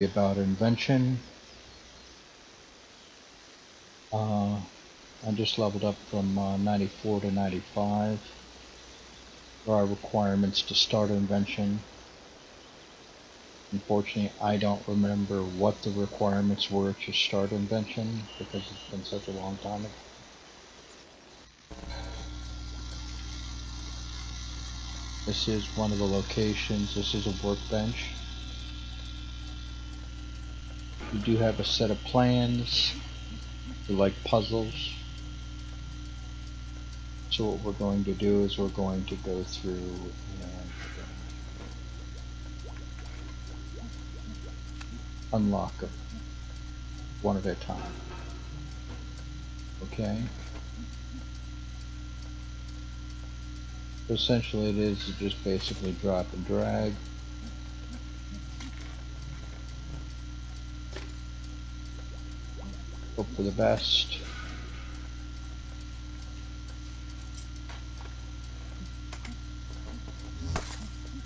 About Invention. I just leveled up from 94 to 95. There are requirements to start Invention. Unfortunately, I don't remember what the requirements were to start Invention because it's been such a long time ago. This is one of the locations. This is a workbench. You do have a set of plans. You like puzzles. So what we're going to do is we're going to go through and unlock them one at a time. Okay? So essentially it is just basically drop and drag. Hope for the best.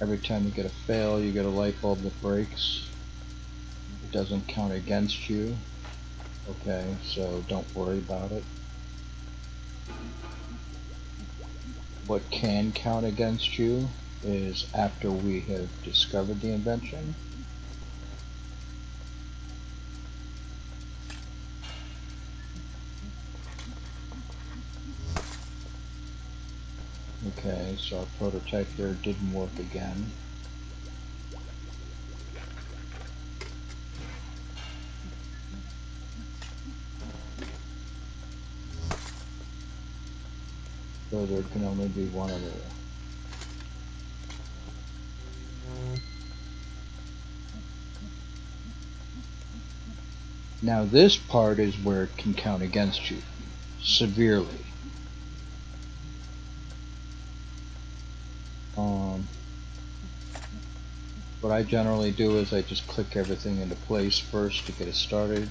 Every time you get a fail, you get a light bulb that breaks. It doesn't count against you. Okay, so don't worry about it. What can count against you is after we have discovered the invention. Okay, so our prototype here didn't work again. So there can only be one of them. Now this part is where it can count against you severely. What I generally do is I just click everything into place first to get it started.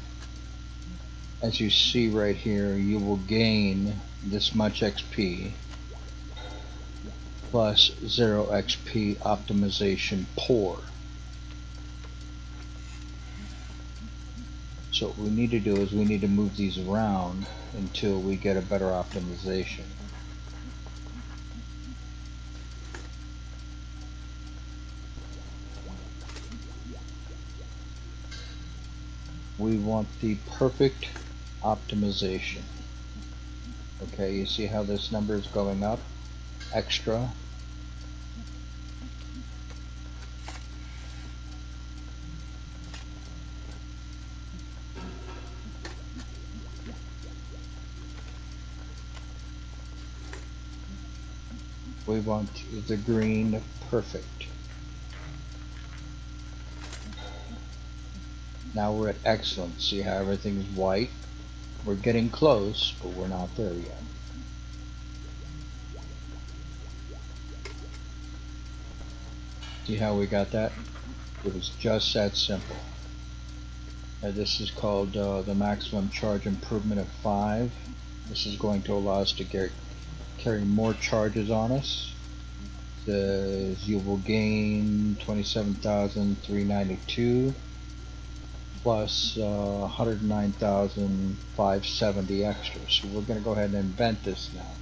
As you see right here, you will gain this much XP plus 0 XP optimization poor. So what we need to do is we need to move these around until we get a better optimization. We want the perfect optimization. Okay, you see how this number is going up? Extra. We want the green perfect. Now we're at excellent. See how everything's white? We're getting close, but we're not there yet. See how we got that? It was just that simple. Now this is called the maximum charge improvement of 5. This is going to allow us to carry more charges on us. Says you will gain 27,392 plus 109,570 extra. So we're going to go ahead and invent this now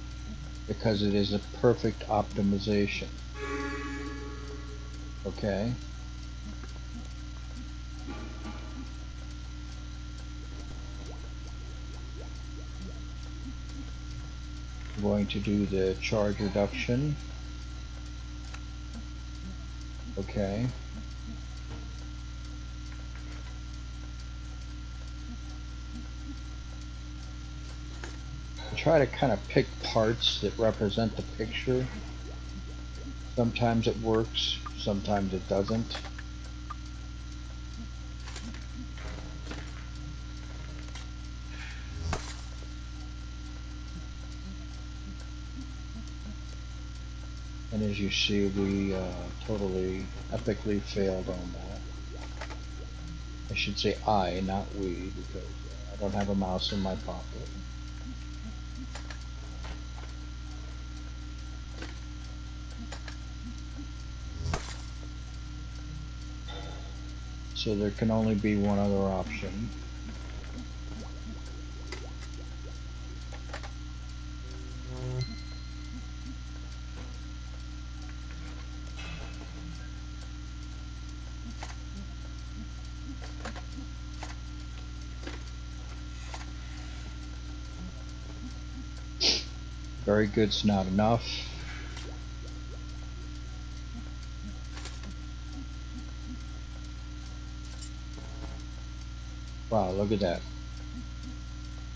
because it is a perfect optimization. Okay. I'm going to do the charge reduction. Okay. Try to kind of pick parts that represent the picture. Sometimes it works, sometimes it doesn't. And as you see, we totally epically failed on that. I should say I, not we, because I don't have a mouse in my pocket. So there can only be one other option. Very good's not enough. Wow, look at that.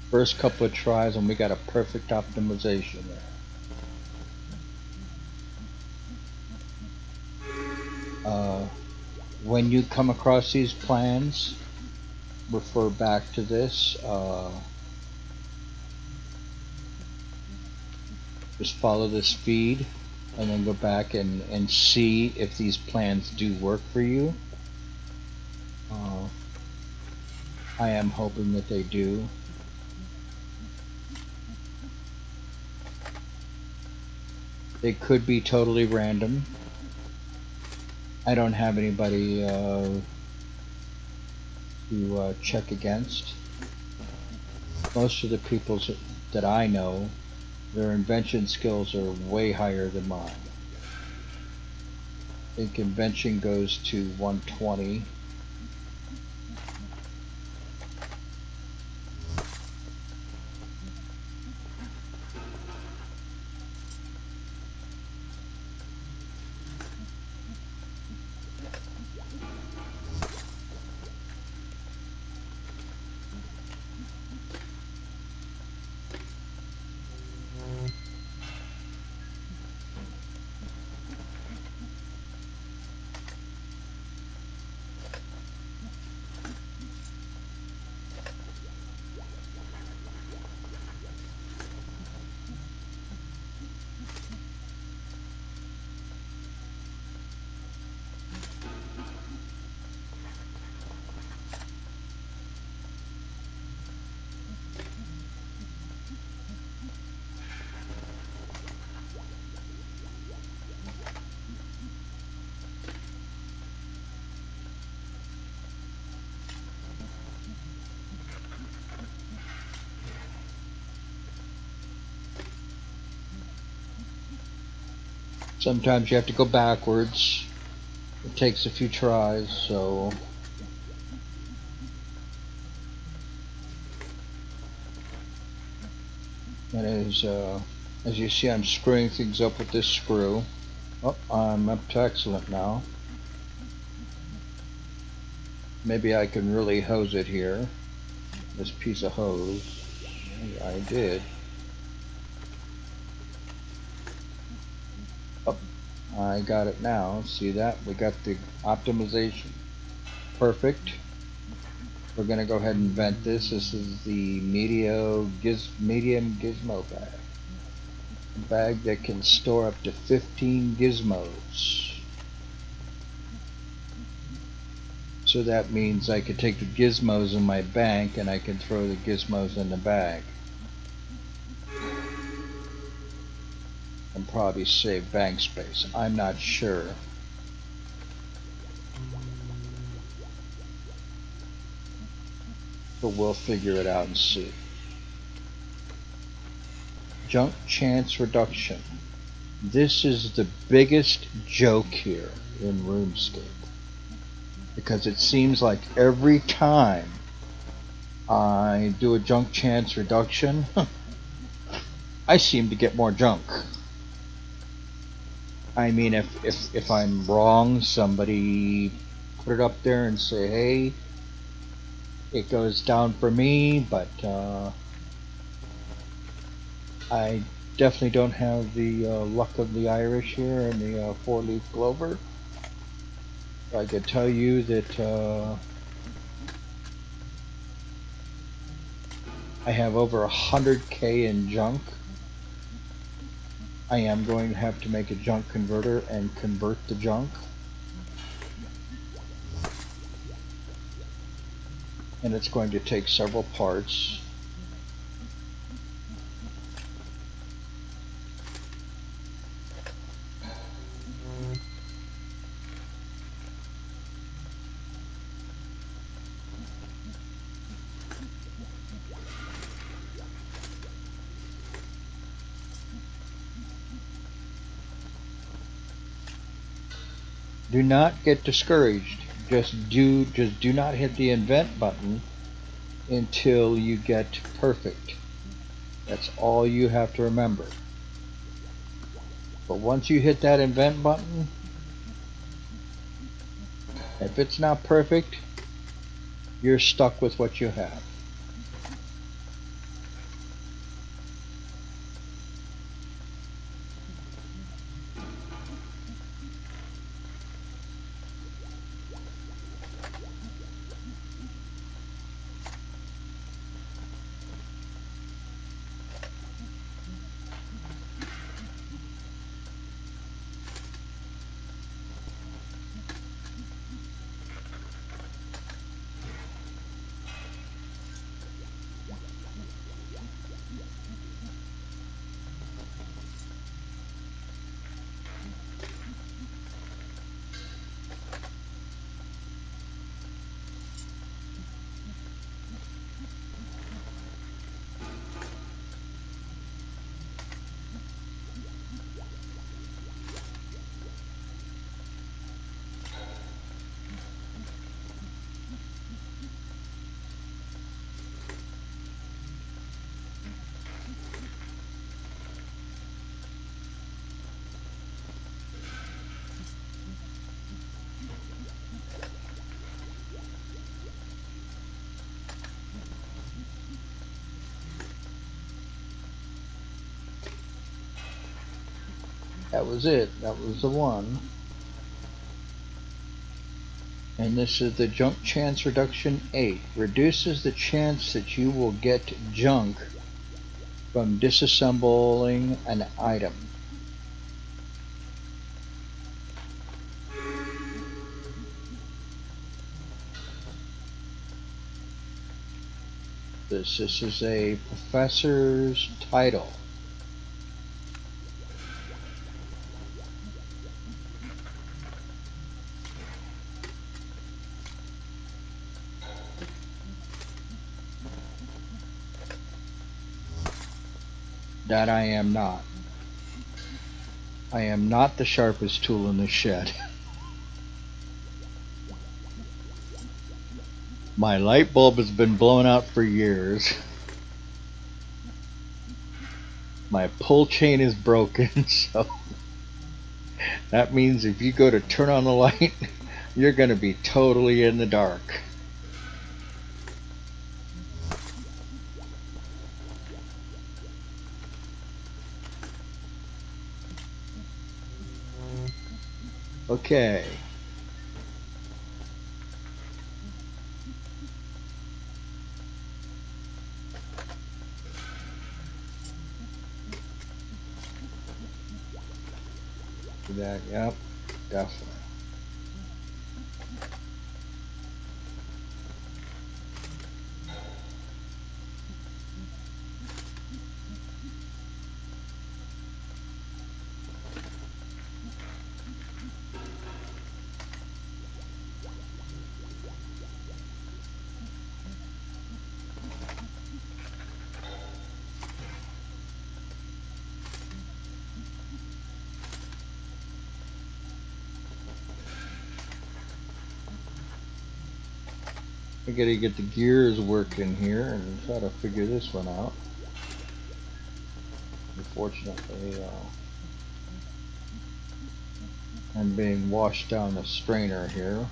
First couple of tries and we got a perfect optimization there. When you come across these plans, refer back to this. Just follow this feed and then go back and see if these plans do work for you. I am hoping that they do. They could be totally random. I don't have anybody to check against. Most of the people that I know, their invention skills are way higher than mine. I think invention goes to 120. Sometimes you have to go backwards. It takes a few tries, so that is, as you see, I'm screwing things up with this screw. Oh, I'm up to excellent now. Maybe I can really hose it here. This piece of hose. I did. I got it now. See that? We got the optimization. Perfect. We're going to go ahead and vent this. This is the medium gizmo bag. A bag that can store up to 15 gizmos. So that means I could take the gizmos in my bank and I can throw the gizmos in the bag. And probably save bank space. I'm not sure. But we'll figure it out and see. Junk chance reduction. This is the biggest joke here in RuneScape. Because it seems like every time I do a junk chance reduction, I seem to get more junk. I mean, if I'm wrong, somebody put it up there and say, hey, it goes down for me, but I definitely don't have the luck of the Irish here and the four-leaf clover. I could tell you that I have over 100K in junk. I am going to have to make a junk converter and convert the junk. And it's going to take several parts. Do not get discouraged. Just do not hit the invent button until you get perfect. That's all you have to remember. But once you hit that invent button, if it's not perfect, you're stuck with what you have. That was it. That was the one. And this is the junk chance reduction 8. Reduces the chance that you will get junk from disassembling an item. This is a professor's title. That I am not. I am not the sharpest tool in the shed. My light bulb has been blown out for years. My pull chain is broken, so that means if you go to turn on the light, you're going to be totally in the dark. Okay. Do that, yep, definitely. I gotta get the gears working here and try to figure this one out. Unfortunately, I'm being washed down the strainer here.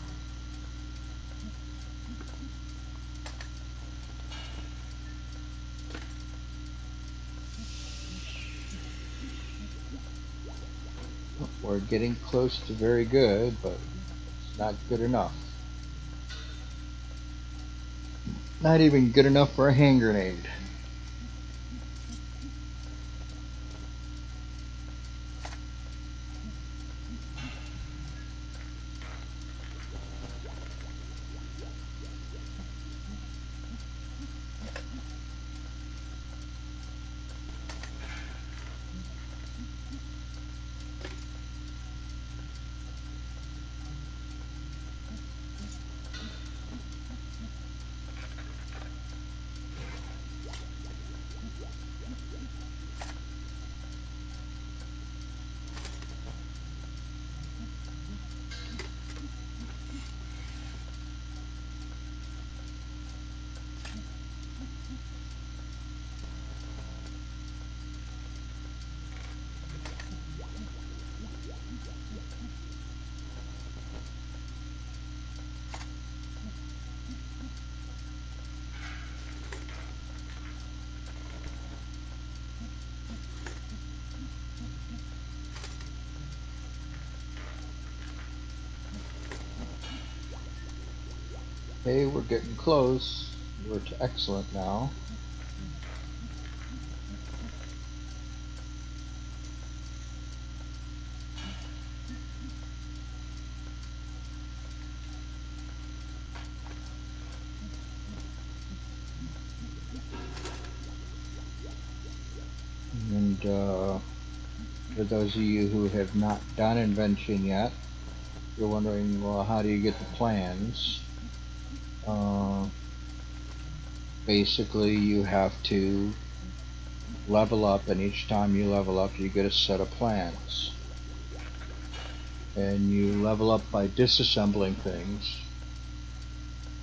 We're getting close to very good, but it's not good enough. Not even good enough for a hand grenade. Hey, we're getting close. We're to excellent now. And for those of you who have not done Invention yet, you're wondering, well, how do you get the plans? Basically, you have to level up, and each time you level up, you get a set of plans. And you level up by disassembling things.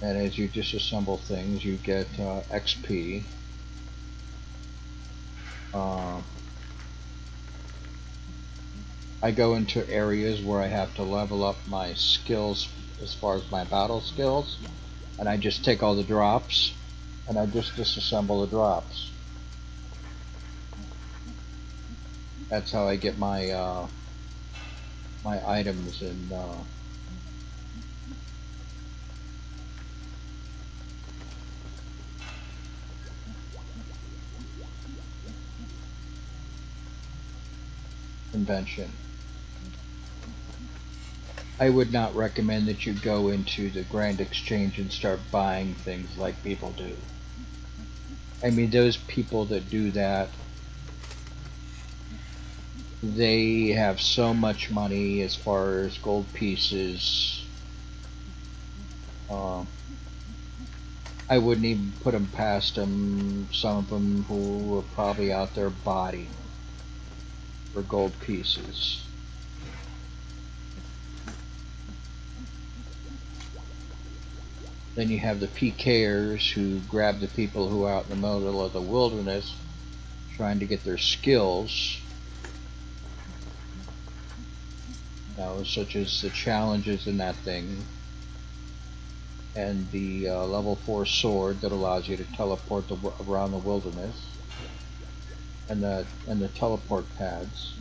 And as you disassemble things, you get XP. I go into areas where I have to level up my skills as far as my battle skills, and I just take all the drops and I just disassemble the drops. That's how I get my my items in Invention. I would not recommend that you go into the Grand Exchange and start buying things like people do. I mean, those people that do that, they have so much money as far as gold pieces. I wouldn't even put them past them, some of them who are probably out there botting for gold pieces. Then you have the PKers who grab the people who are out in the middle of the wilderness trying to get their skills. Now, such as the challenges in that thing, and the level 4 sword that allows you to teleport around the wilderness, and the teleport pads.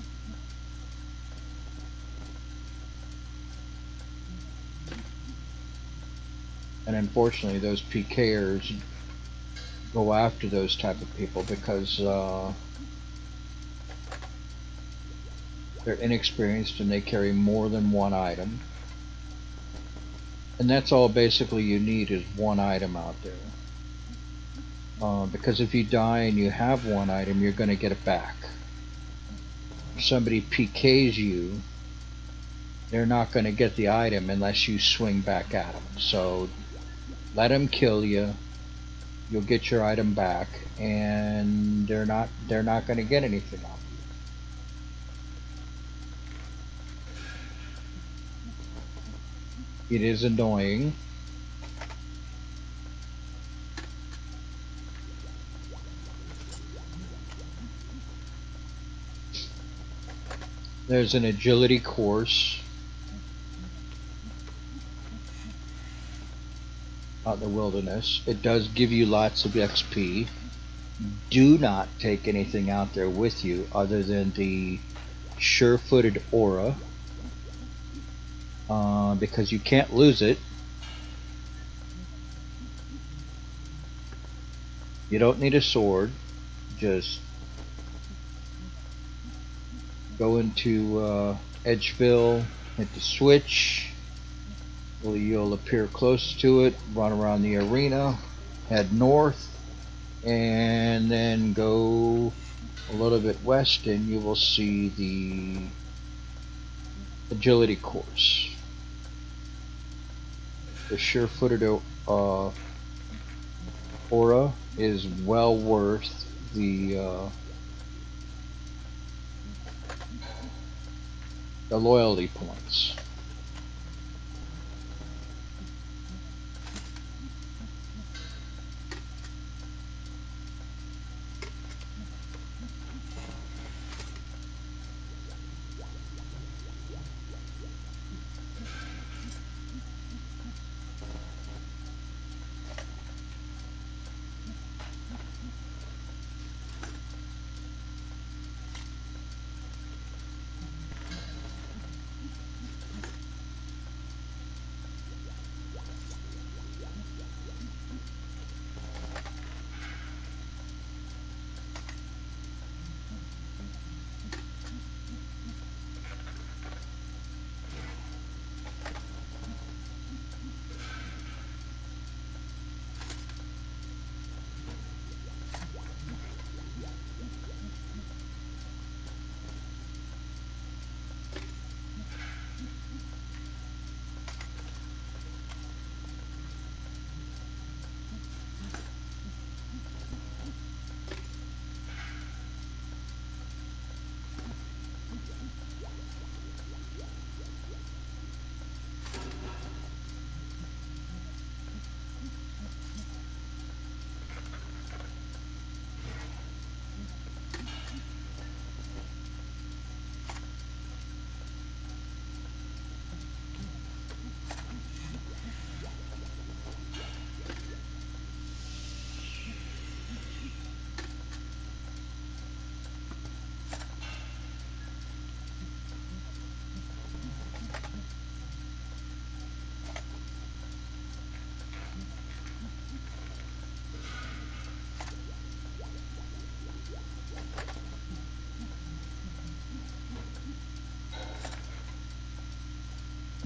And unfortunately, those PKers go after those type of people because they're inexperienced and they carry more than one item. And that's all basically you need is one item out there. Because if you die and you have one item, you're going to get it back. If somebody PKs you, they're not going to get the item unless you swing back at them. So let them kill you. You'll get your item back, and they're not going to get anything off you. It is annoying. There's an agility course out in the wilderness. It does give you lots of XP. Do not take anything out there with you other than the sure-footed aura, because you can't lose it. You don't need a sword. Just go into Edgeville, hit the switch. You'll appear close to it, run around the arena, head north, and then go a little bit west and you will see the agility course. The sure-footed aura is well worth the loyalty points.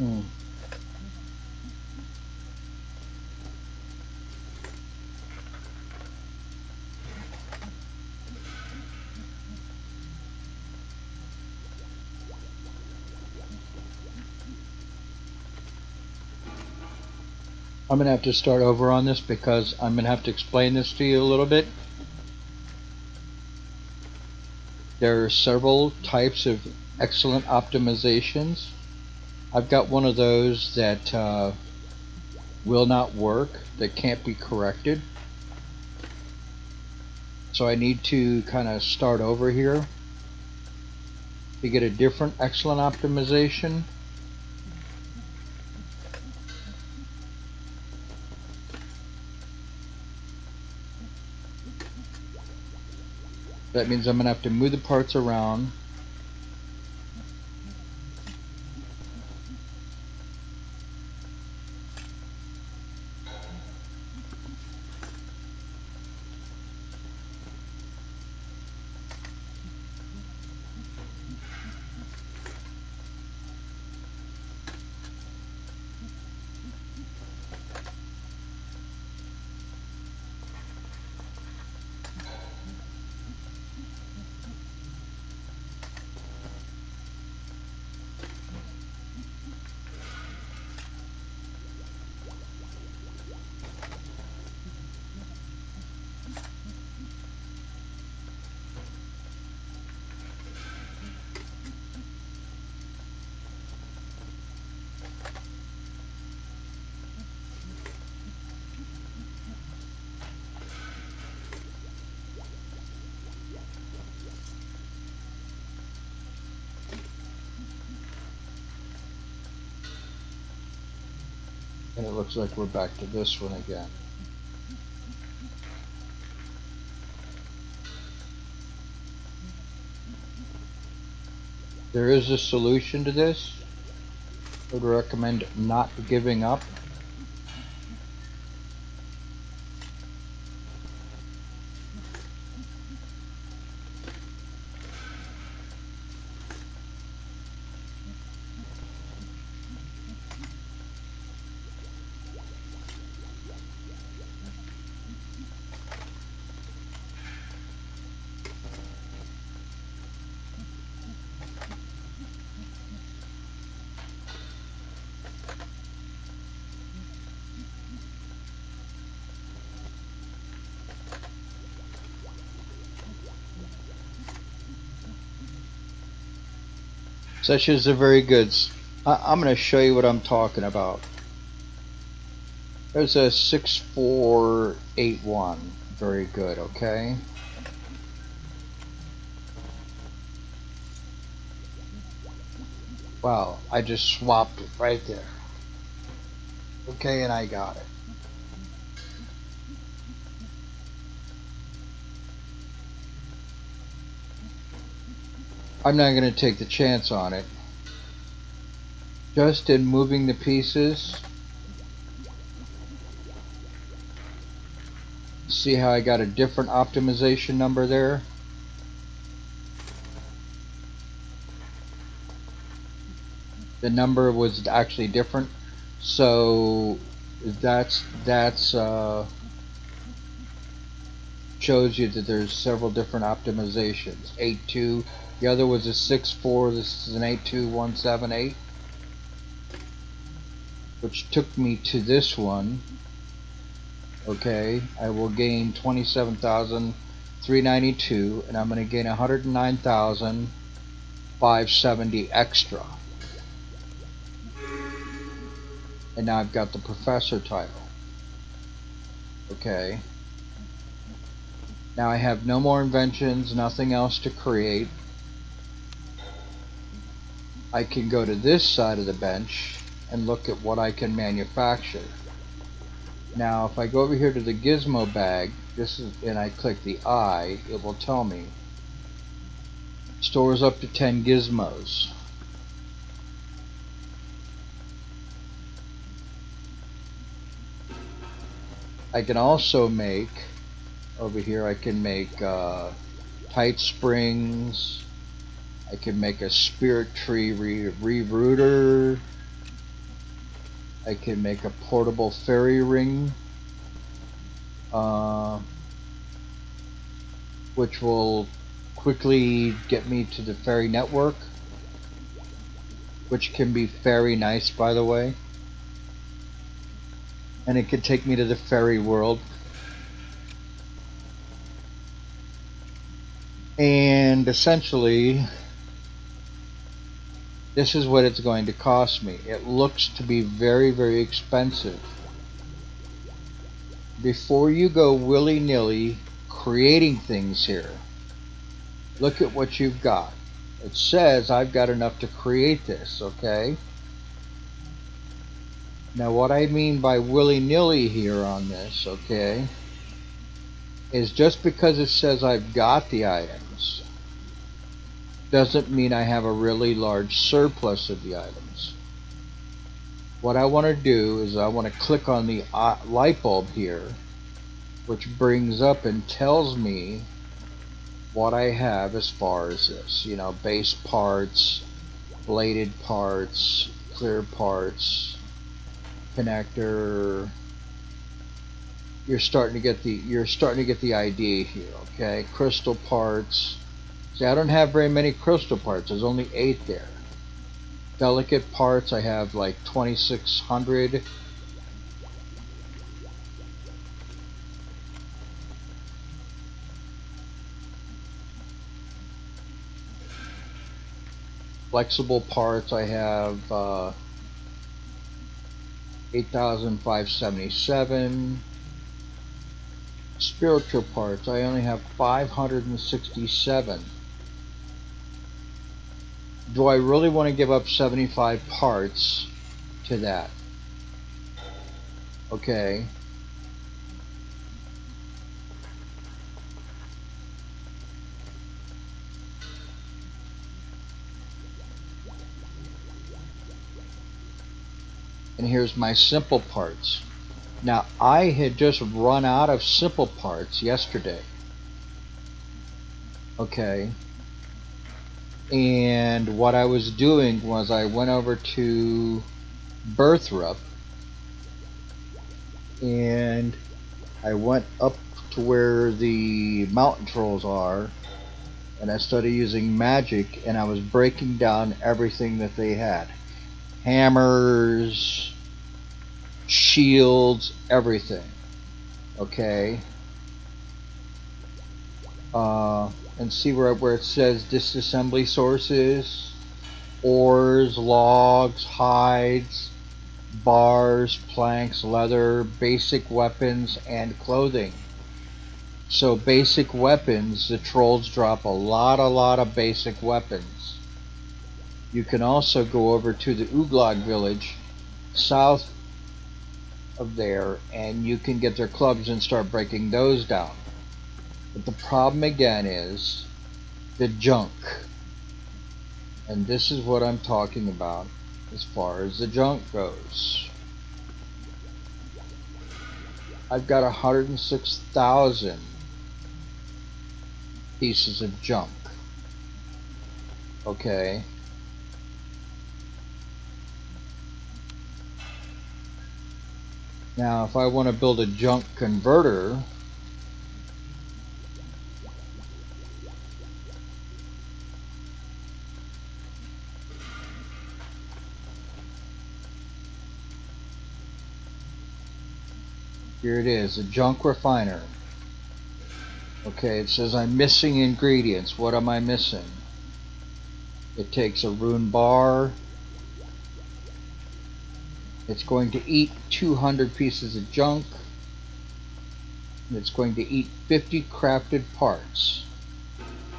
I'm going to have to start over on this because I'm going to have to explain this to you a little bit. There are several types of excellent optimizations. I've got one of those that will not work, that can't be corrected. So I need to kind of start over here to get a different excellent optimization. That means I'm going to have to move the parts around. And it looks like we're back to this one again. There is a solution to this. I would recommend not giving up. Such as the very goods. I'm going to show you what I'm talking about. There's a 6481. Very good, okay? Wow, I just swapped it right there. Okay, and I got it. I'm not going to take the chance on it. Just in moving the pieces, see how I got a different optimization number there? The number was actually different, so that's shows you that there's several different optimizations. 8.2, the other was a 6.4, this is an 8.2.178, which took me to this one. Okay, I will gain 27,392, and I'm going to gain 109,570 extra. And now I've got the professor title. Okay. Now I have no more inventions, nothing else to create. I can go to this side of the bench and look at what I can manufacture. Now if I go over here to the gizmo bag, and I click the I, it will tell me stores up to 10 gizmos. I can also make, over here I can make tight springs, I can make a spirit tree rerouter, I can make a portable fairy ring, which will quickly get me to the fairy network, which can be very nice, by the way. And it can take me to the fairy world. And essentially, this is what it's going to cost me. It looks to be very, very expensive. Before you go willy-nilly creating things here, look at what you've got. It says I've got enough to create this, okay? Now what I mean by willy-nilly here on this, okay, is just because it says I've got the items doesn't mean I have a really large surplus of the items. What I want to do is I want to click on the light bulb here, which brings up and tells me what I have as far as this, you know, base parts, bladed parts, clear parts, connector. You're starting to get the idea here, okay? Crystal parts. See, I don't have very many crystal parts. There's only 8 there. Delicate parts, I have like 2,600. Flexible parts, I have 8,577. Spiritual parts, I only have 567. Do I really want to give up 75 parts to that? Okay. And here's my simple parts. Now, I had just run out of simple parts yesterday. Okay. And what I was doing was I went over to Birthrup and I went up to where the mountain trolls are and I started using magic and I was breaking down everything that they had. Hammers, shields, everything. Okay. And see where it says disassembly sources, ores, logs, hides, bars, planks, leather, basic weapons, and clothing. So basic weapons, the trolls drop a lot of basic weapons. You can also go over to the Uglog village south of there and you can get their clubs and start breaking those down. But the problem again is the junk. And this is what I'm talking about as far as the junk goes. I've got 106,000 pieces of junk. Okay. Now if I want to build a junk converter, here it is, a junk refiner. Okay, it says I'm missing ingredients. What am I missing? It takes a rune bar. It's going to eat 200 pieces of junk. And it's going to eat 50 crafted parts.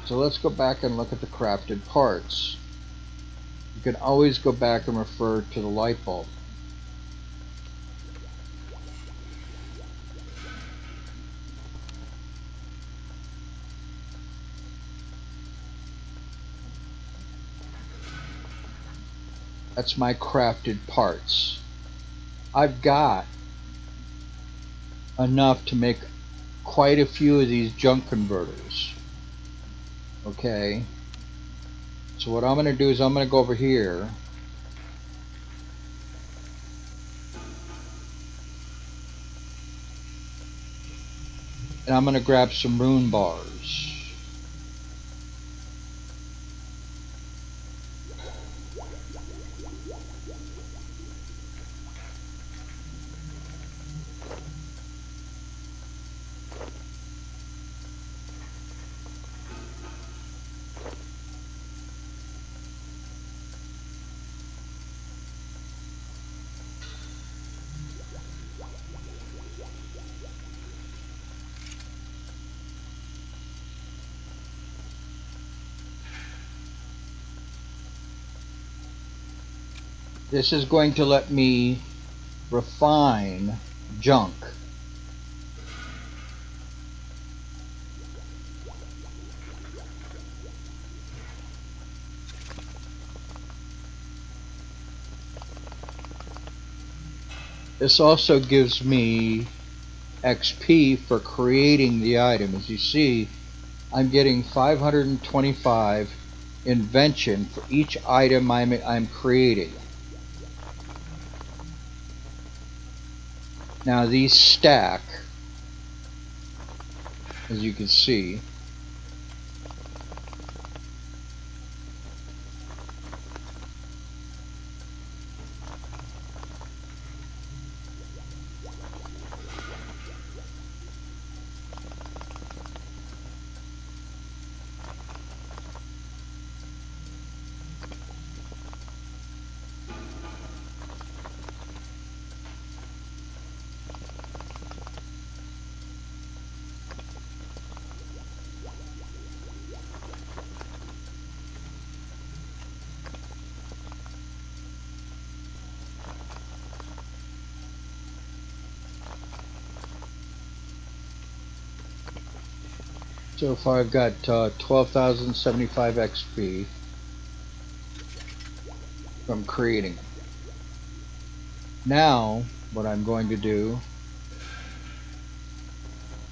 So let's go back and look at the crafted parts. You can always go back and refer to the light bulb. That's my crafted parts. I've got enough to make quite a few of these junk converters. Okay. So what I'm going to do is I'm going to go over here And I'm going to grab some rune bars. This is going to let me refine junk. This also gives me XP for creating the item. As you see, I'm getting 525 invention for each item I'm creating. Now these stack, as you can see. So far I've got 12,075 XP from creating. Now what I'm going to do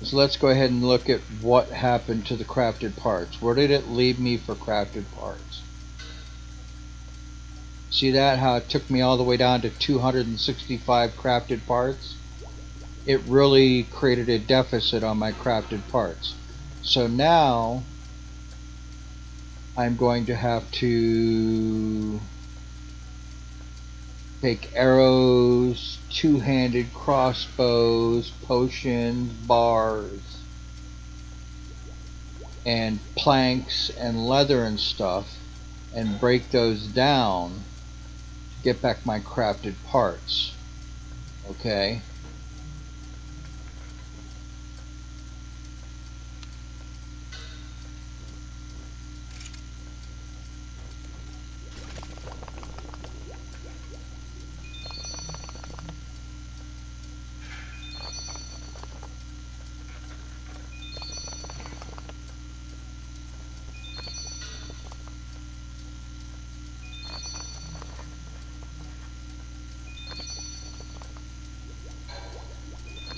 is let's go ahead and look at what happened to the crafted parts. Where did it leave me for crafted parts? See that, how it took me all the way down to 265 crafted parts? It really created a deficit on my crafted parts. So now I'm going to have to take arrows, two-handed crossbows, potions, bars, and planks and leather and stuff, and break those down to get back my crafted parts. Okay?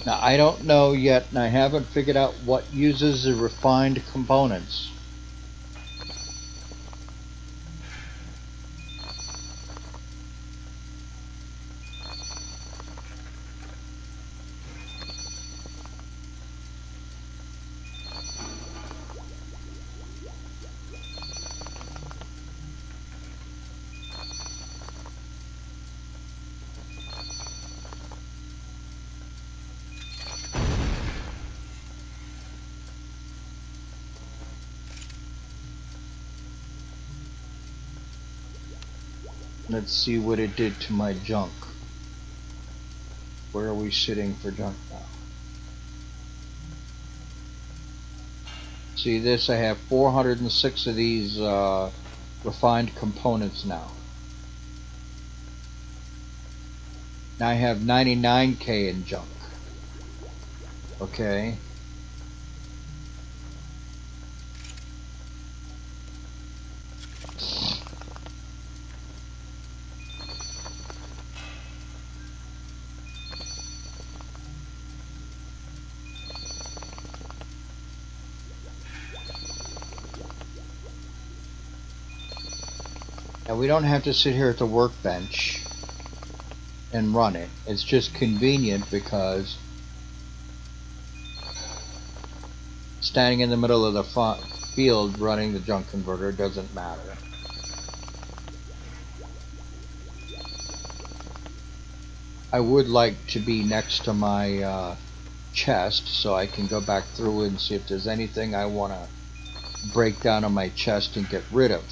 Now I don't know yet, and I haven't figured out what uses the refined components. Let's see what it did to my junk. Where are we sitting for junk now? See this, I have 406 of these refined components now. Now I have 99k in junk. Okay. Now we don't have to sit here at the workbench and run it. It's just convenient because standing in the middle of the field running the junk converter doesn't matter. I would like to be next to my chest so I can go back through and see if there's anything I want to break down on my chest and get rid of.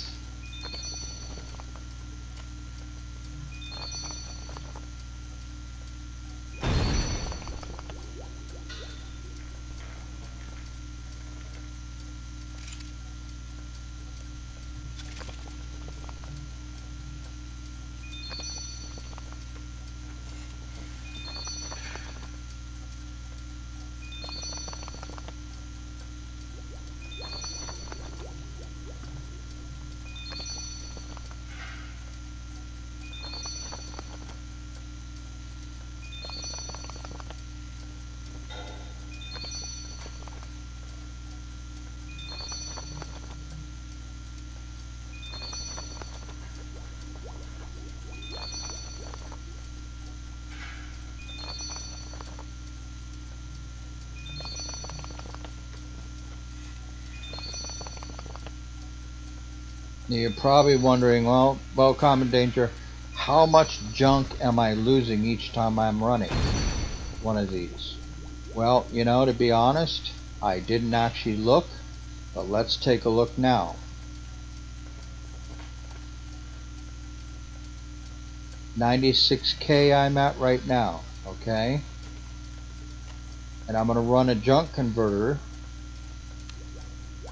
You're probably wondering, well, Common Danger, how much junk am I losing each time I'm running one of these? Well, you know, to be honest, I didn't actually look, but let's take a look now. 96K I'm at right now, okay? And I'm going to run a junk converter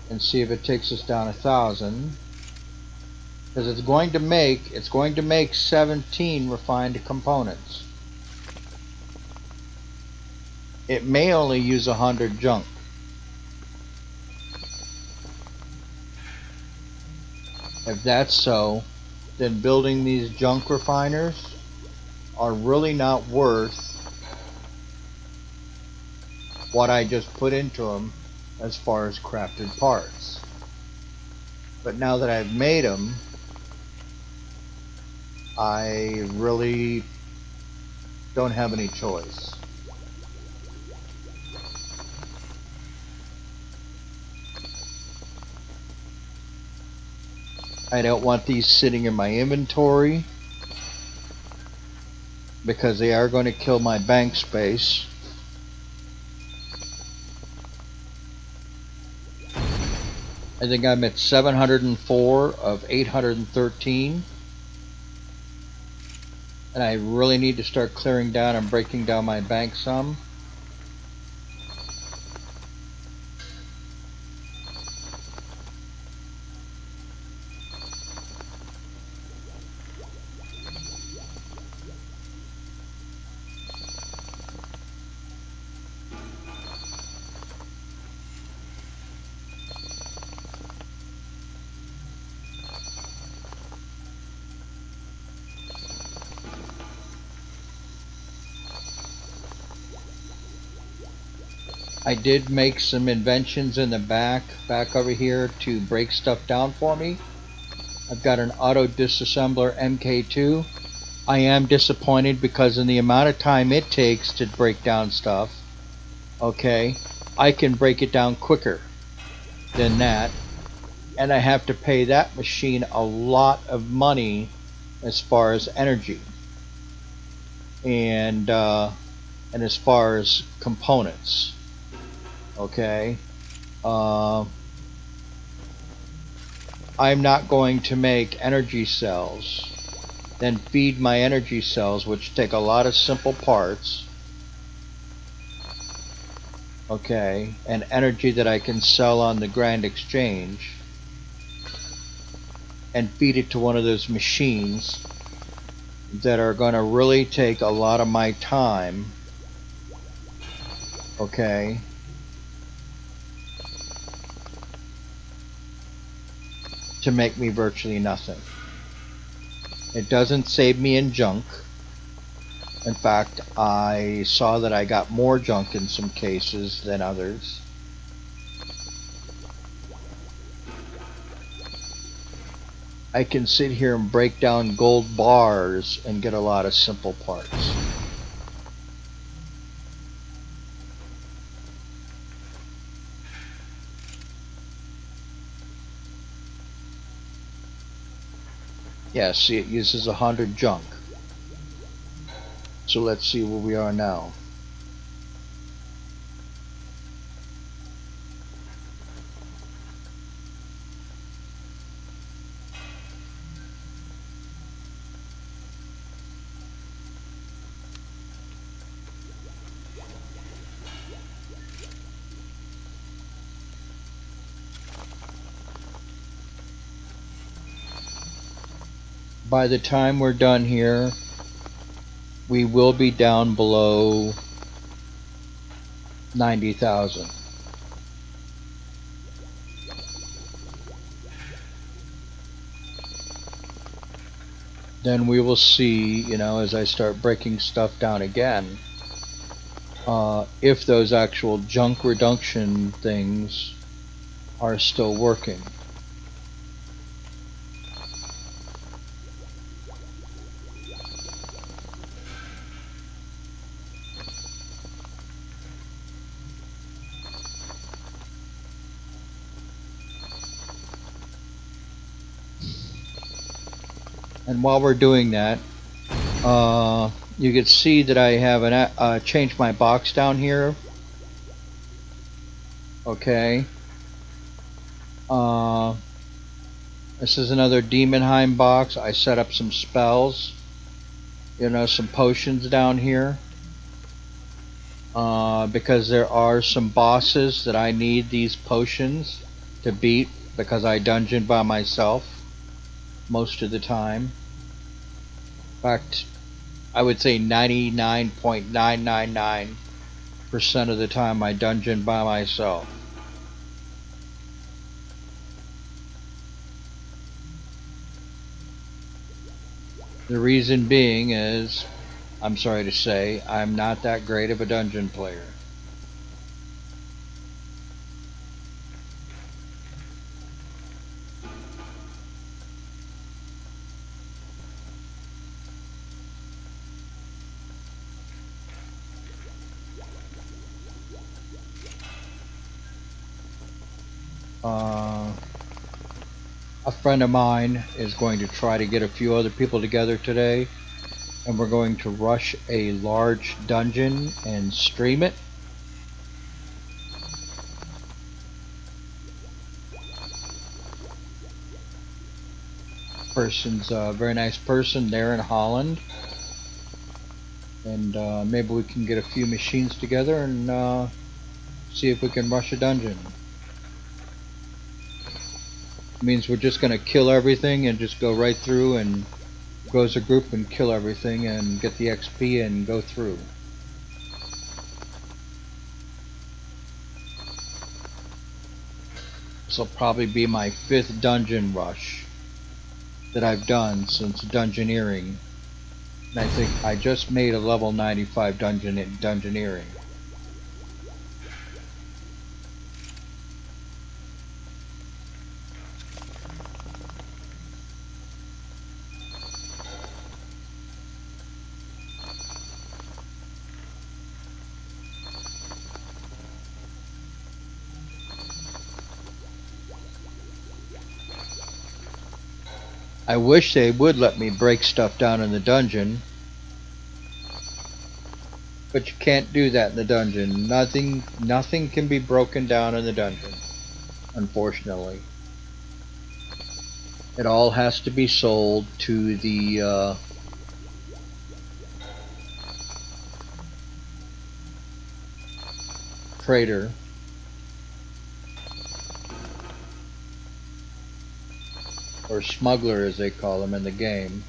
and see if it takes us down 1,000. Because it's going to make 17 refined components. It may only use 100 junk. If that's so, then building these junk refiners are really not worth what I just put into them as far as crafted parts. But now that I've made them, I really don't have any choice. I don't want these sitting in my inventory because they are going to kill my bank space. I think I'm at 704 of 813. And I really need to start clearing down and breaking down my bank some. I did make some inventions in the back over here to break stuff down for me. I've got an auto disassembler MK2. I am disappointed because in the amount of time it takes to break down stuff, okay, I can break it down quicker than that, and I have to pay that machine a lot of money as far as energy and as far as components. Okay, I'm not going to make energy cells, then feed my energy cells, which take a lot of simple parts, okay, and energy that I can sell on the Grand Exchange, and feed it to one of those machines that are going to really take a lot of my time, okay, to make me virtually nothing. It doesn't save me in junk. In fact, I saw that I got more junk in some cases than others. I can sit here and break down gold bars and get a lot of simple parts. Yeah, see, it uses 100 junk. So let's see where we are now. By the time we're done here, we will be down below 90,000. Then we will see, you know, as I start breaking stuff down again, if those actual junk reduction things are still working. And while we're doing that, you can see that I have changed my box down here. Okay. This is another Demonheim box. I set up some spells, you know, some potions down here. Because there are some bosses that I need these potions to beat because I dungeon by myself most of the time. In fact, I would say 99.999% of the time I dungeon by myself. The reason being is, I'm sorry to say, I'm not that great of a dungeon player. A friend of mine is going to try to get a few other people together today, and we're going to rush a large dungeon and stream it. Person's a very nice person there in Holland, and maybe we can get a few machines together and see if we can rush a dungeon. It means we're just going to kill everything and just go right through and go as a group and kill everything and get the XP and go through. This will probably be my 5th dungeon rush that I've done since dungeoneering. And I think I just made a level 95 dungeon in dungeoneering. I wish they would let me break stuff down in the dungeon, but you can't do that in the dungeon. Nothing can be broken down in the dungeon, unfortunately. It all has to be sold to the trader. Or smuggler, as they call them in the game.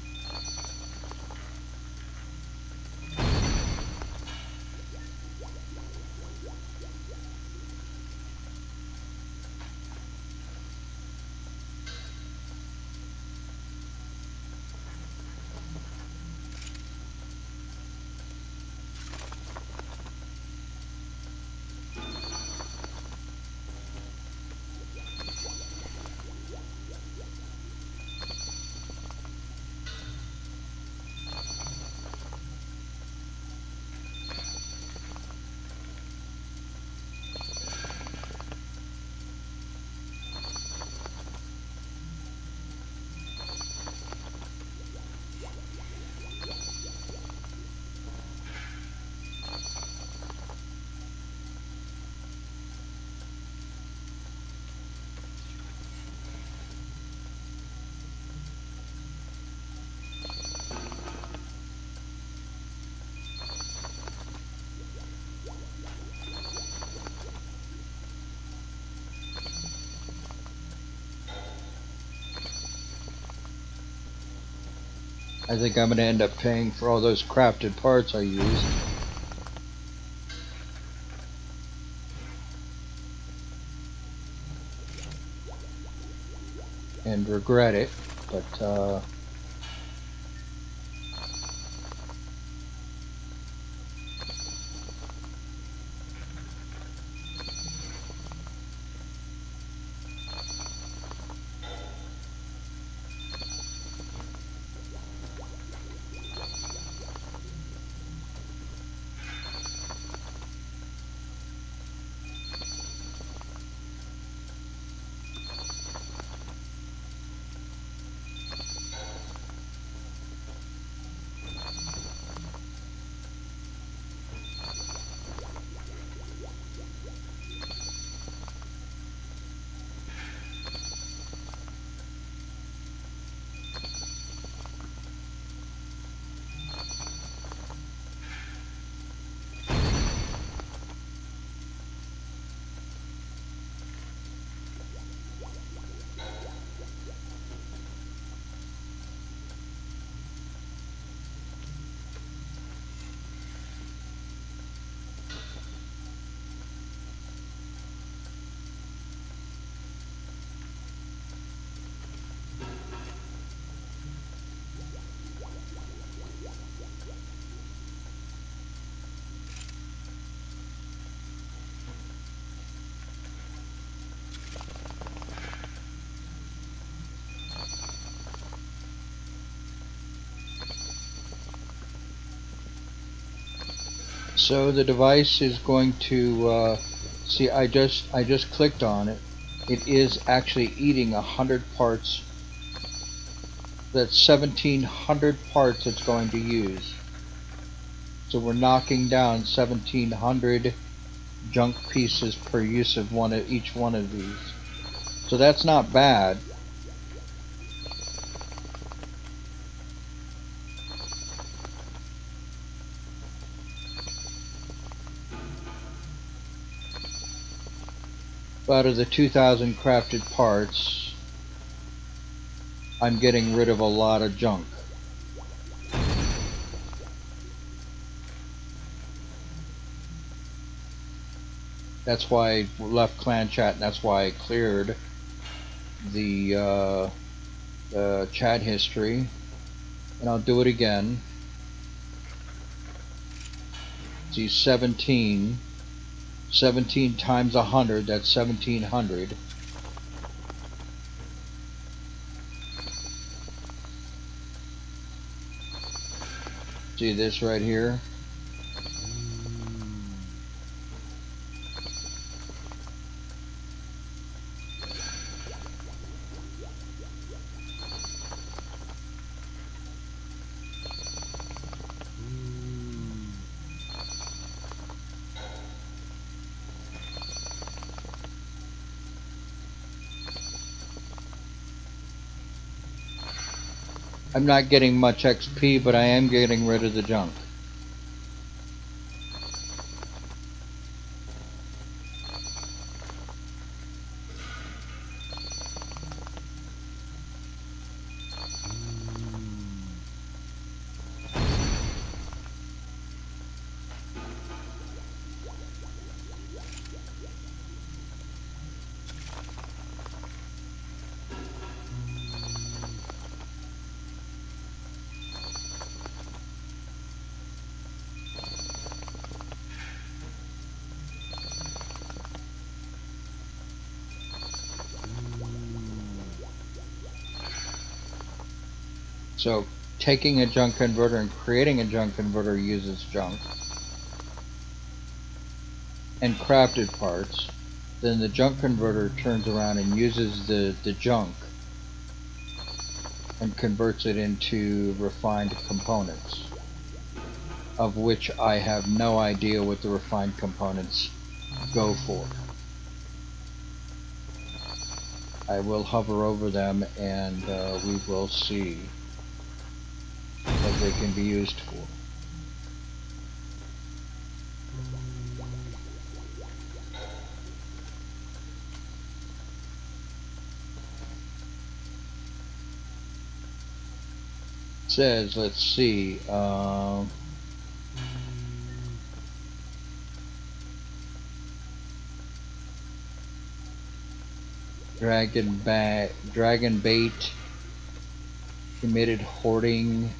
I think I'm going to end up paying for all those crafted parts I used. And regret it, but so the device is going to see. I just clicked on it. It is actually eating 100 parts. That's 1,700 parts it's going to use. So we're knocking down 1,700 junk pieces per use of each one of these. So that's not bad. Out of the 2,000 crafted parts, I'm getting rid of a lot of junk. That's why I left clan chat, and that's why I cleared the chat history. And I'll do it again. See, 17 times 100, that's 1,700. See this right here? I'm not getting much XP, but I am getting rid of the junk. So taking a junk converter and creating a junk converter uses junk and crafted parts. Then the junk converter turns around and uses the junk and converts it into refined components, of which I have no idea what the refined components go for. I will hover over them and we will see what they can be used for. says, let's see, dragon bait, committed hoarding,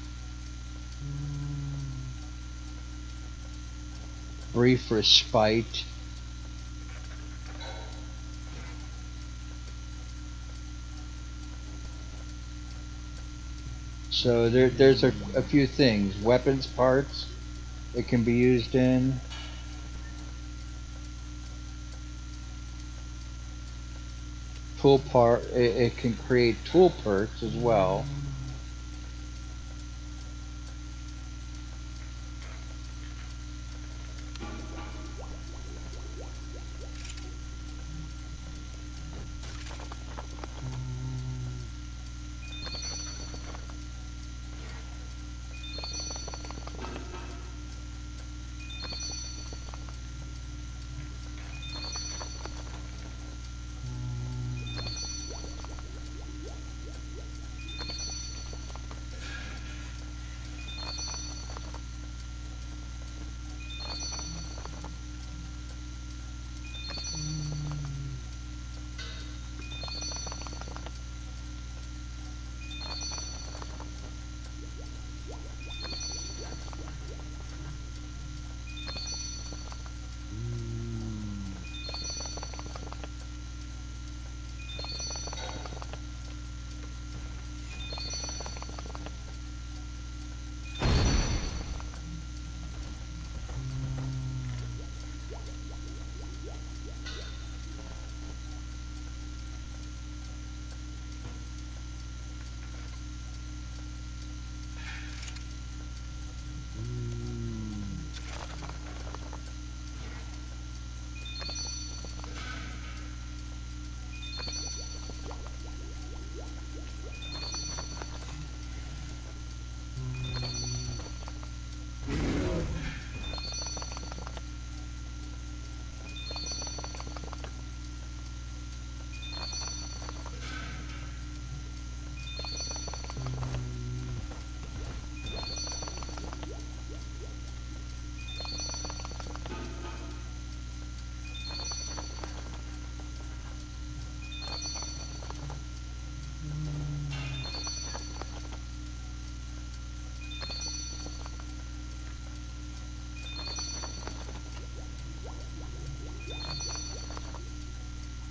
brief respite. So there's a few things. Weapons parts it can be used in. It can create tool perks as well.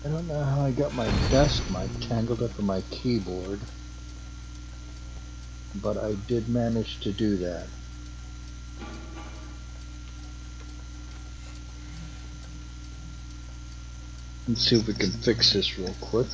I don't know how I got my desk mic tangled up in my keyboard, but I did manage to do that. Let's see if we can fix this real quick.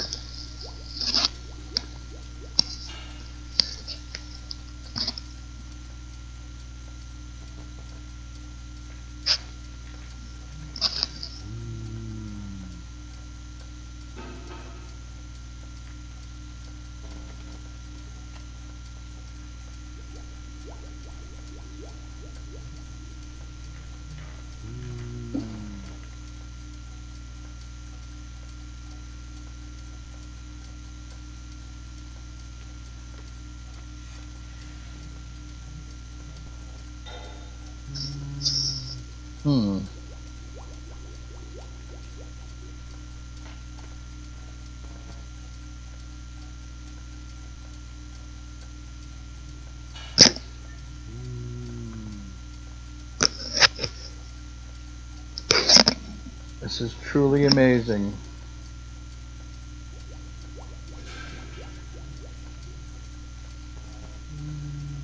This is truly amazing.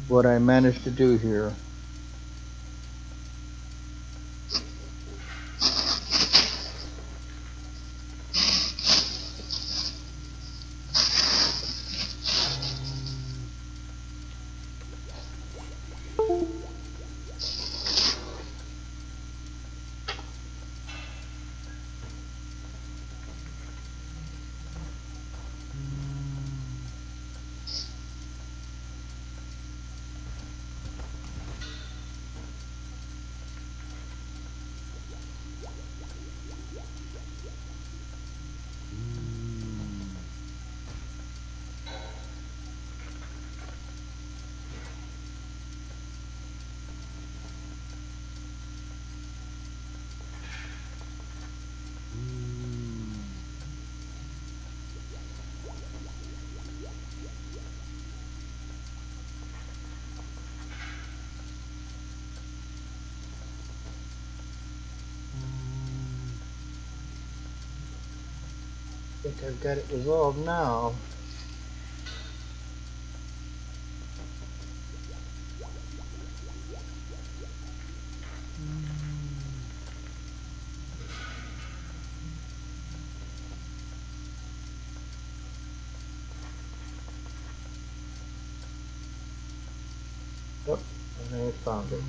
What I managed to do here. think I've got it resolved now. Yep, I found it.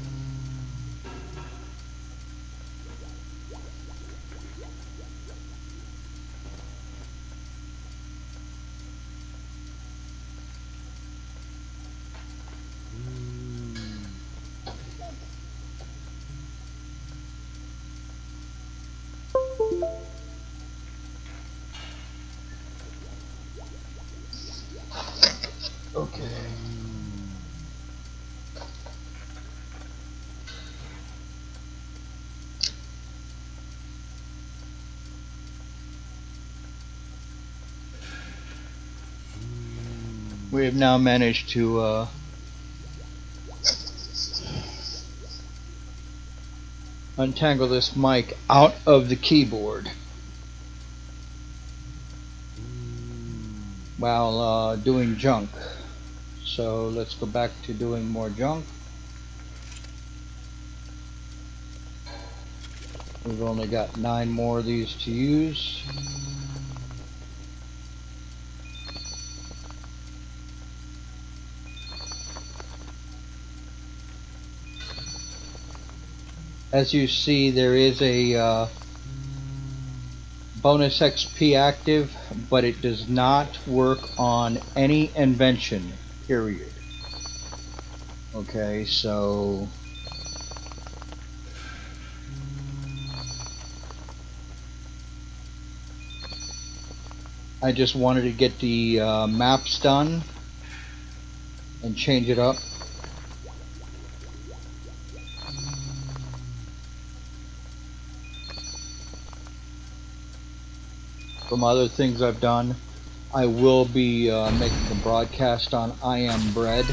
Okay. We have now managed to untangle this mic out of the keyboard while doing junk. So let's go back to doing more junk. We've only got 9 more of these to use. As you see, there is a bonus XP active, but it does not work on any invention, period. Okay, so I just wanted to get the maps done and change it up. From other things I've done, I will be making a broadcast on I Am Bread.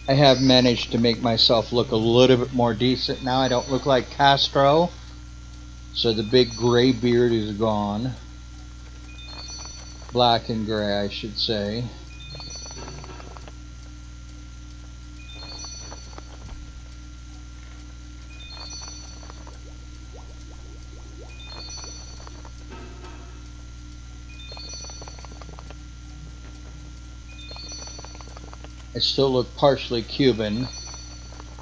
I have managed to make myself look a little bit more decent now. I don't look like Castro, so the big gray beard is gone. Black and gray, I should say. I still look partially Cuban,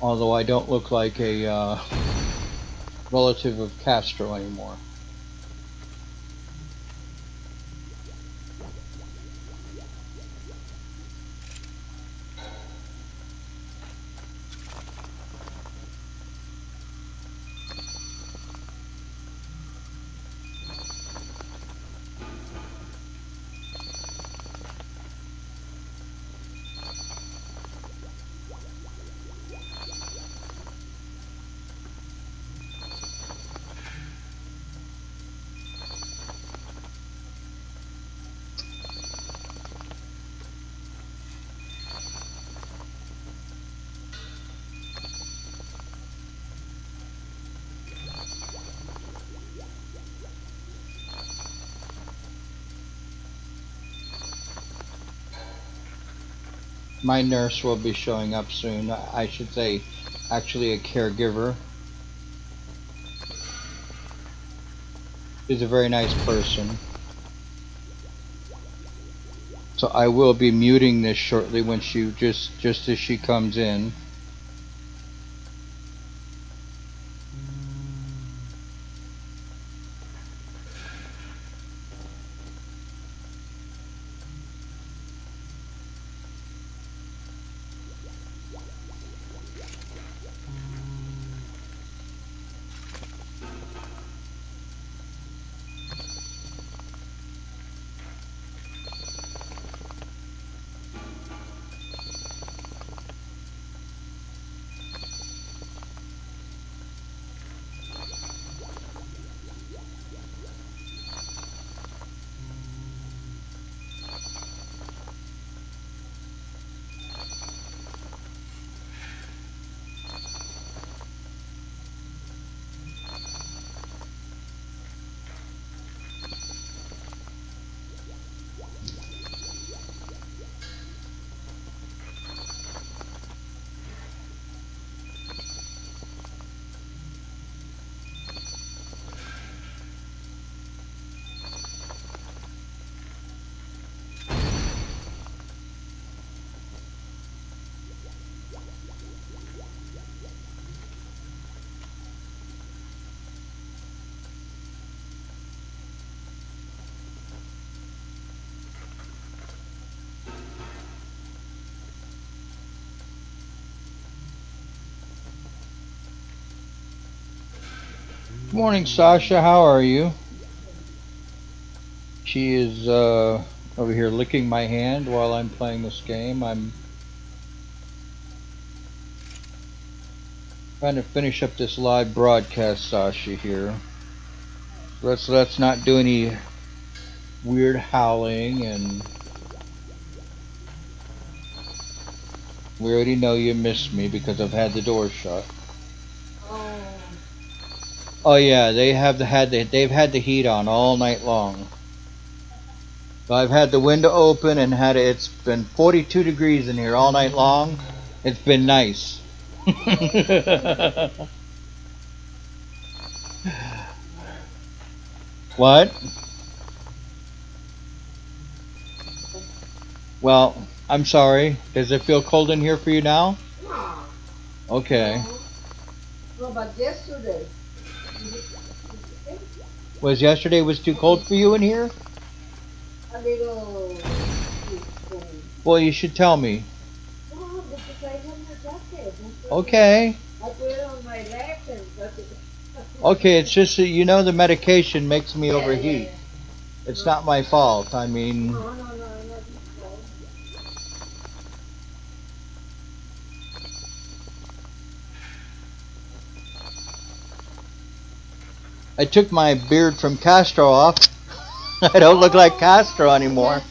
although I don't look like a relative of Castro anymore. My nurse will be showing up soon. I should say, actually a caregiver. She's a very nice person. So I will be muting this shortly when she just as she comes in. Good morning, Sasha. How are you? She is over here licking my hand while I'm playing this game. I'm trying to finish up this live broadcast, Sasha, here. Let's not do any weird howling, and we already know you missed me because I've had the door shut. Oh yeah, they've had the heat on all night long. So I've had the window open and it's been 42 degrees in here all night long. It's been nice. What? Well, I'm sorry. Does it feel cold in here for you now? No. Okay. No, but yesterday. Was yesterday too cold for you in here? A little cold. Well, you should tell me. No, because I have my jacket. Okay. I put it on my legs and that's it. Okay, it's just that you know the medication makes me Yeah, overheat. yeah. It's not my fault. I mean, No, I'm not cold. I took my beard from Castro off. I don't look like Castro anymore.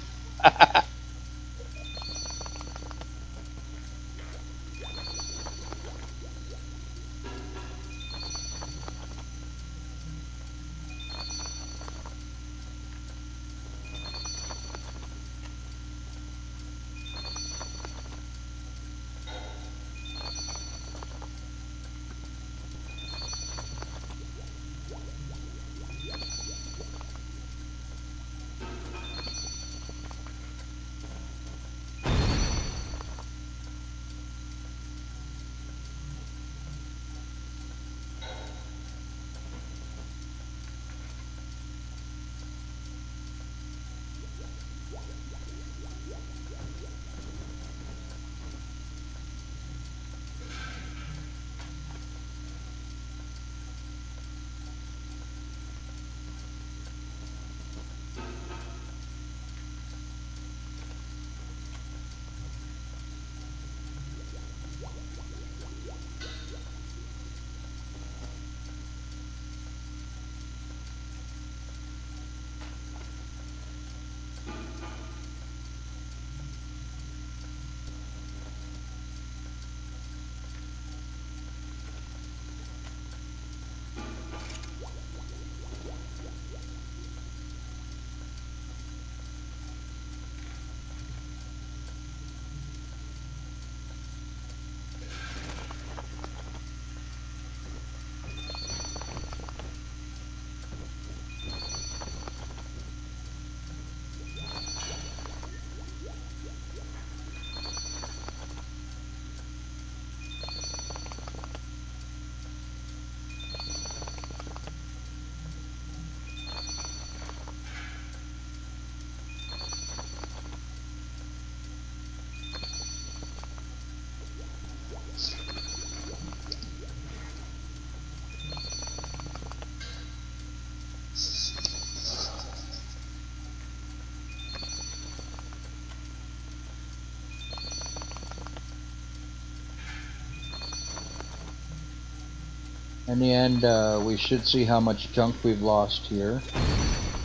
In the end, we should see how much junk we've lost here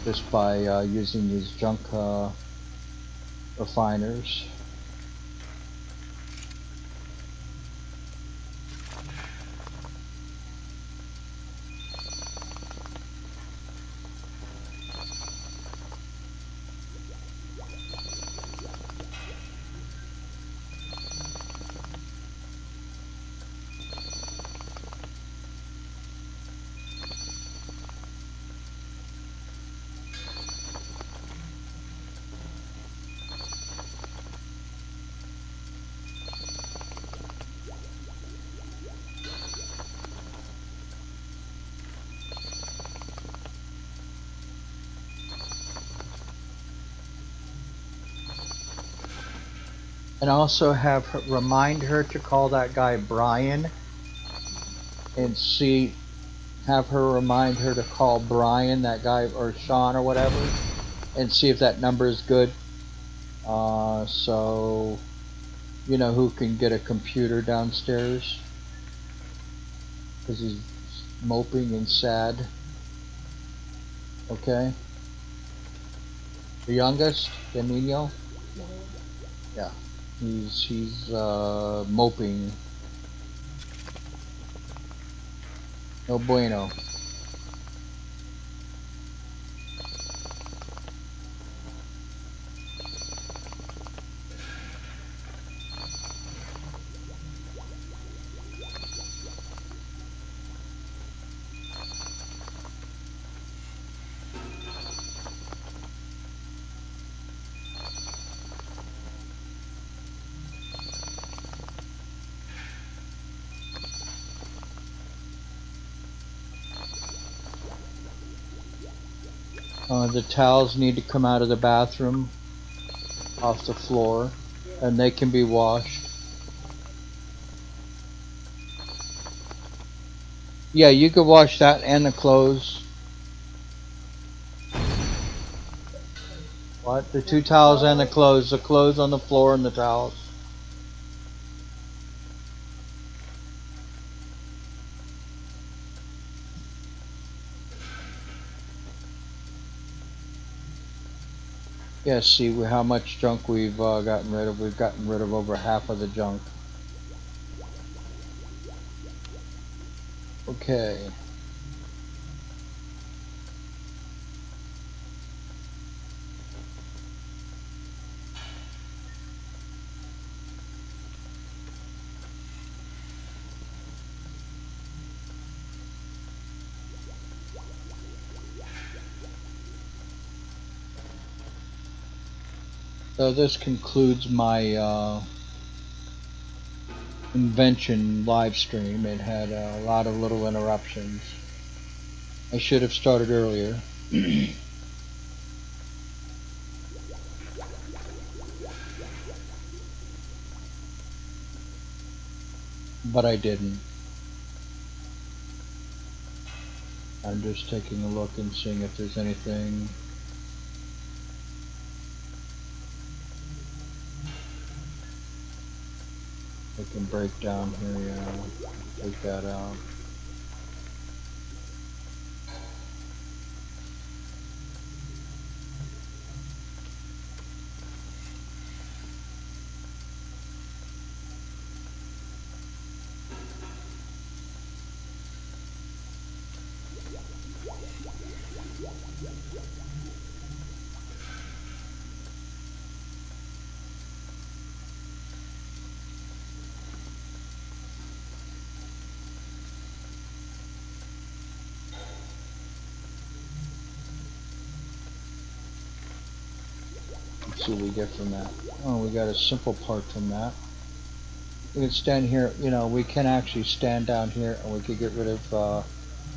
just by using these junk refiners. And also remind her to call that guy Brian and see have her remind her to call Brian, that guy, or Sean or whatever, and see if that number is good. So you know who can get a computer downstairs, because he's moping and sad. Okay. The youngest, the niño. Yeah. He's moping. No bueno. The towels need to come out of the bathroom off the floor, and they can be washed. Yeah, you could wash that and the clothes. What? The two towels and the clothes on the floor and the towels. Yeah, see how much junk we've gotten rid of. We've gotten rid of over half of the junk. Okay. So this concludes my Invention live stream. It had a lot of little interruptions. I should have started earlier. But I didn't. I'm just taking a look and seeing if there's anything. I can break down here, yeah. Take that out. See what we get from that. Oh, we got a simple part from that. We can stand here, you know, we can actually stand down here and we could get rid of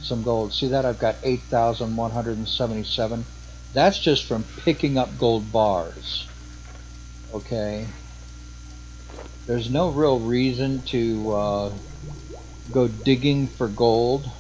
some gold. See that? I've got 8,177. That's just from picking up gold bars. Okay. There's no real reason to go digging for gold.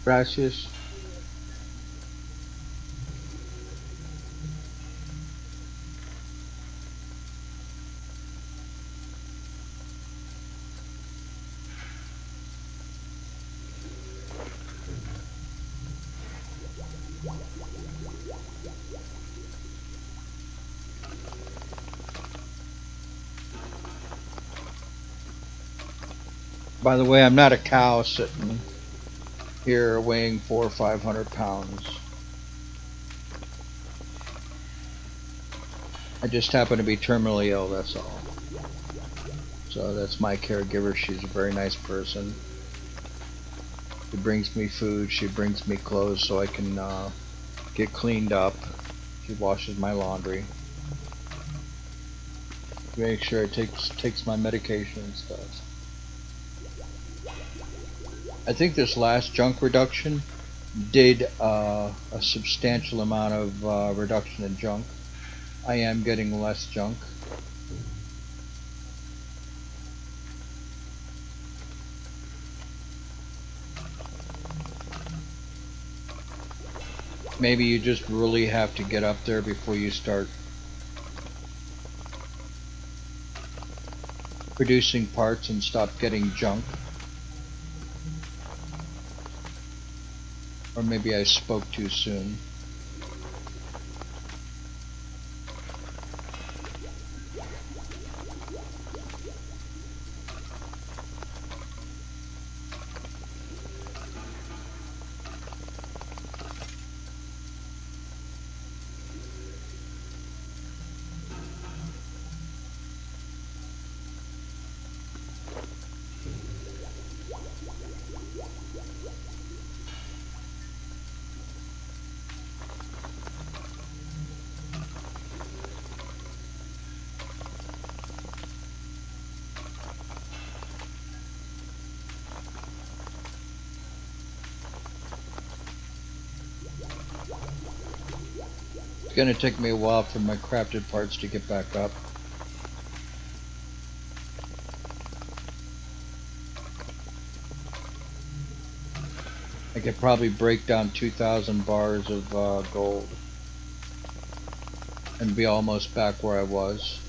Gracias. By the way, I'm not a cow sitting here weighing 400 or 500 pounds. I just happen to be terminally ill, that's all. So that's my caregiver. She's a very nice person. She brings me food, she brings me clothes so I can get cleaned up. She washes my laundry. Make sure it takes my medication and stuff. I think this last junk reduction did a substantial amount of reduction in junk. I am getting less junk. Maybe you just really have to get up there before you start producing parts and stop getting junk. Or maybe I spoke too soon. It's gonna take me a while for my crafted parts to get back up. I could probably break down 2,000 bars of gold and be almost back where I was.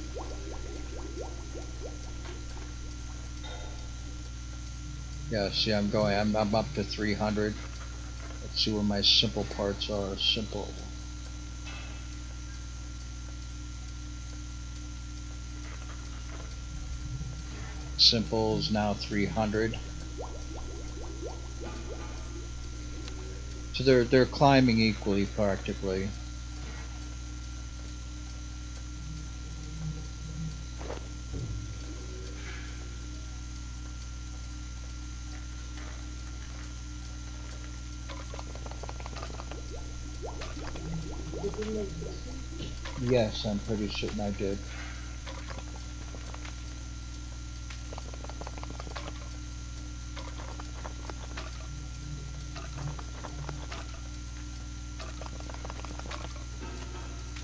Yeah, see, I'm up to 300. Let's see where my simple parts are. Simple. Simple is now 300. So they're climbing equally practically. Yes, I'm pretty certain I did.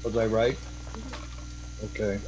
Was I right? Okay.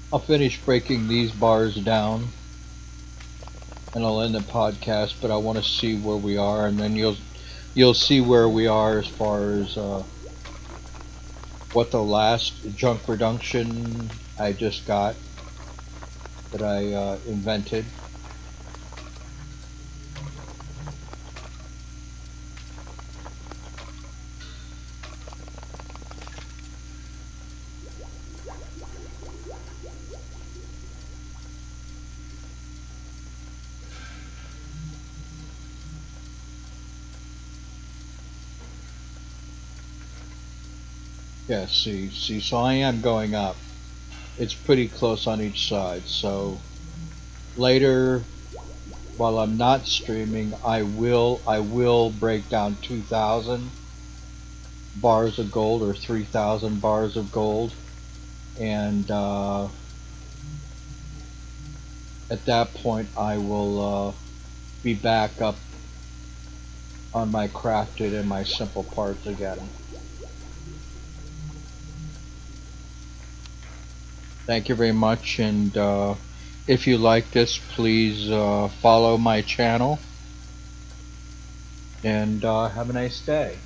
I'll finish breaking these bars down and I'll end the podcast, but I want to see where we are, and then you'll see where we are as far as what the last junk reduction I just got that I invented. Yeah, see, so I am going up. It's pretty close on each side, so later, while I'm not streaming, I will break down 2,000 bars of gold or 3,000 bars of gold, and at that point I will be back up on my crafted and my simple parts again. Thank you very much, and if you like this, please follow my channel, and have a nice day.